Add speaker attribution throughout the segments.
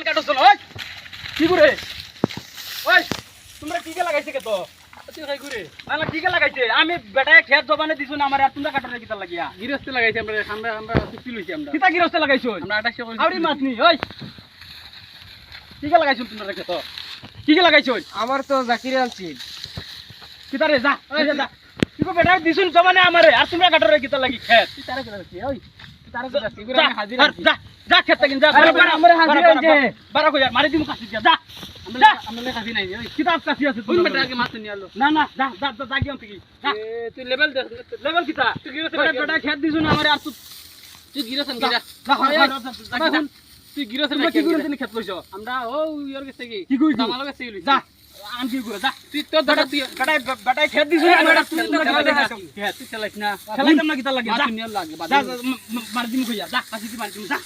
Speaker 1: কাটো চলো ওই কি করে ওই তোমরা কি কে লাগাইছে কে তো তুই খাই করে না কি কে লাগাইছে আমি বেটায় খেত জবানে দিছু না আমার আর তোমরা কাটরে কিতা লাগিয়া গিরস্তে লাগাইছে আমরা চুক্তি লইছি আমরা কিতা গিরস্তে লাগাইছো আমরা 28 কইছি আউরি মাছ নি ওই কি কে লাগাইছো তোমরা খেত কি কে লাগাইছো
Speaker 2: আমার তো জাকির আলছি
Speaker 1: কিতা রে যা ওই যা কি কো বেটায় দিছু জবানে আমারে আর তোমরা কাটরে কিতা লাগি খেত তুই তারে কিতা লাগি ওই তারে কিতা সিগুরা আমি হাজির আছি যা যা খেত কিন যা
Speaker 2: আমরা হাজির আছি
Speaker 1: বারা কই মারি দিমু কাছি যা আমরা কাছি নাই ওই কিতাব কাছি আছে তুই বেটা আগে মাছ নিয়ে আলো না না যা যা যা গিয়ে কি তুই লেভেল লেভেল কিতা তুই গিরস বেটা খেত দিছু না আমারে আর তুই গিরস যা যা তুই গিরস কি করে তুমি খেত লইছো আমরা ও ইয়র গেছে কি কইছো আমার লগে সেই যা আম কি করে যা তুই তো বেটা তুই বেটা খেত দিছু না বেটা তুই খেত তুই চালাইছ না চালাইতাম না কিতা লাগে যা নিয়ে লাগে যা মারি দিমু কইয়া যা কাছি দি মারি দিমু যা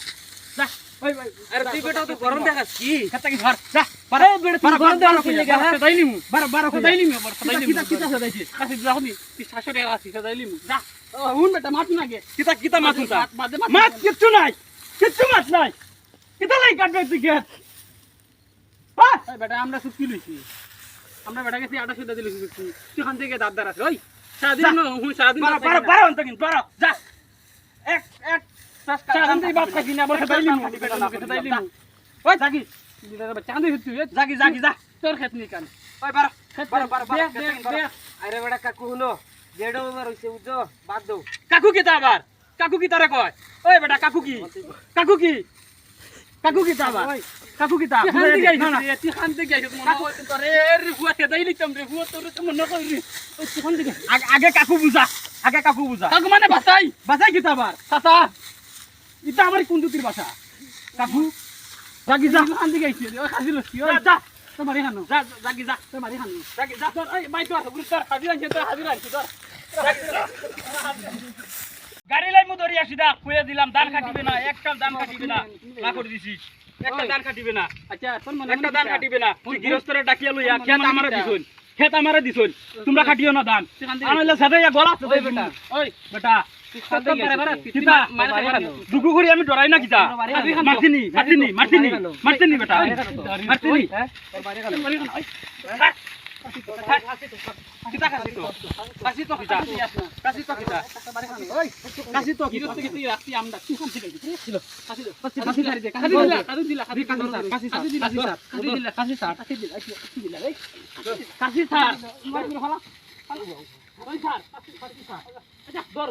Speaker 1: যা ওই ভাই আরে তুই বেটা তো গরম দেখাস কি খেতা কি ধর যা পারে বেটা তুই গরম দেখাস কি লাগা হ্যাঁ দাইলিমু বারো দাইলিমু কিতা কিতা দাইছিস কাছে যাও নি তুই শাশুড়ি আছিস দাইলিমু যা হুন বেটা মাছ না গে কিতা কিতা মাছ না মাছ কিচ্ছু নাই কিচ্ছু মাছ নাই কিতা লাই কাটবে তুই খেত হ্যাঁ বেটা আমরা চুক্তি লইছি আমরা বেটা গেছি 28 টাকা দিলি চুক্তি তুই খান থেকে দাবদার আছে ওই সারাদিন হুন সারাদিন বারো অন্ত কিন বারো যা এক এক চাঁদি বাপ থাকি না বলে দাইলিমু দাইলিমু ওই জাগি চাঁদি তুই জাগি জাগি যা তোর খেত নি কান ওই বারো বারো
Speaker 2: আরে বেটা কাকু হুনো জেডো ওভার হইছে বুঝছো বাদ দাও
Speaker 1: কাকু কি তা আবার কাকু কি তারে কয় ওই বেটা কাকু কি কাকু কি কাকু কি তা আবার কাকু কি তা তুই খানতে গাইছিস মনে হয় তোরে রে হুয়া তে দাইলি তম রে হুয়া তোরে তো মনে কই রে ওই তুই খানতে আগে কাকু বুঝা কাকু মানে বাসাই বাসাই কি তা আবার চাচা ইটা আমার কোন দুতির বাসা কাকু জাগি যা খানতে গাইছিস ওই খাজি লছি ওই যা তো মারি খানো যা জাগি যা তো মারি খানো জাগি যা তোর এই মাই তো আছে বুঝছ তোর হাজির আনছে তোর হাজির আনছে তোর গাড়ি লাই মু ধরি আসি দা কইয়া দিলাম দান কাটিবে না একটা দান কাটিবে না না করে দিছি একটা দান কাটিবে না আচ্ছা তোর মনে একটা দান কাটিবে না তুই গৃহস্থরে ডাকিয়া লইয়া খেত আমারে দিছুন তোমরা কাটিও না দান আনলে সাথে গলা আছে বেটা ওই বেটা দুগু করি আমি ডরাই না কিতা মারতিনি বেটা মারতিনি কিতা কাছি তো কিতা কাছি তো কিতা কাছি তো কিতা রাখছি আমরা কি কোন থেকে ছিল কাছি কাছি ধরে দে কাছি দিলা কাছি দিলা কাছি দিলা এই কাছি স্যার হলা ওই স্যার কাছি স্যার আচ্ছা দর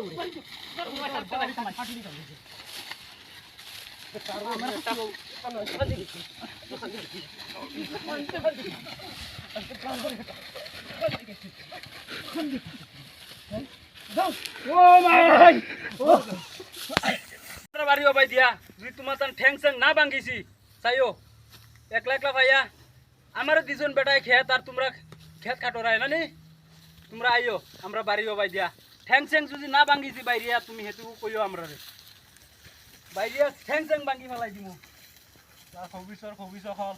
Speaker 1: বাড়িও ভাই দিয়া যদি তোমার তান ঠ্যাং স্যাং না ভাঙ্গিছি চাইও একলা একলা ভাইয়া আমারও দিছুন বেটায় খেত আর তোমরা খেত কাটোরাই না নি তোমরা আইও আমরা বাড়িও ভাই দিয়া ঠ্যাং স্যাং যদি না ভাঙ্গিছি বাইরিয়া তুমি হেতু কইও আমরা রে বাইরিয়া ঠ্যাং স্যাং ভাঙ্গি ফেলাই দিমু খবিসর খল